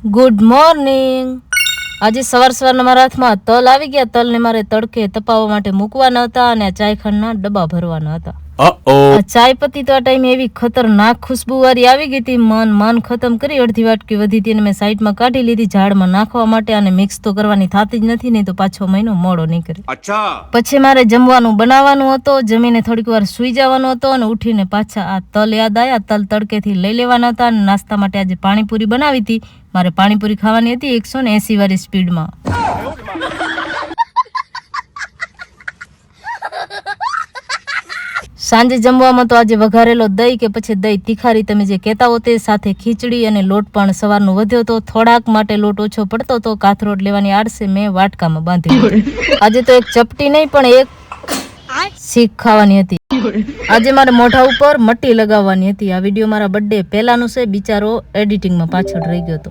Good morning. આજે સવારના મારા હાથમાં તલ આવી ગયા. તલને મારે તડકે તપાવવા માટે મૂકવાના હતા અને આ ચાયખાંડના ડબ્બા ભરવાના હતા. આ ચાય પત્તી તો આ ટાઈમે એવી ખતરનાક ખુશ્બુવાળી આવી ગઈ હતી. મન ખતમ કરી અડધી વાટકી વધી હતી અને મેં સાઈડમાં કાઢી લીધી ઝાડમાં નાખવા માટે. અને મિક્સ તો કરવાની થતી જ નથી, નહીં તો પાછો મહિનો મોડો નીકળે. પછી મારે જમવાનું બનાવવાનું હતો. જમીને થોડીક વાર સુઈ જવાનો હતો અને ઉઠીને પાછા આ તલ યાદ આવ્યા. તલ તડકેથી લઈ લેવાના હતા અને નાસ્તા માટે આજે પાણીપુરી બનાવી હતી. મારે પાણીપુરી ખાવાની હતી 180 વાળી સ્પીડમાં. સાંજે જમવામાં તો આજે વઘારેલો દહીં કે પછી દહીં તીખારી તમે જે કહેતા હો તે, સાથે ખીચડી અને લોટ પણ સવારનો વધ્યો હતો. થોડાક માટે લોટ ઓછો પડતો હતો. કાથરોટ લેવાની આડસે મેં વાટકામાં બાંધ્યો. આજે તો એક ચપટી નહીં પણ એક શીખ ખાવાની હતી. આજે મારે મોઢા ઉપર મટ્ટી લગાવવાની હતી. આ વિડીયો મારા બર્થડે પહેલાનું છે. બિચારો એડિટિંગમાં પાછળ રહી ગયો હતો.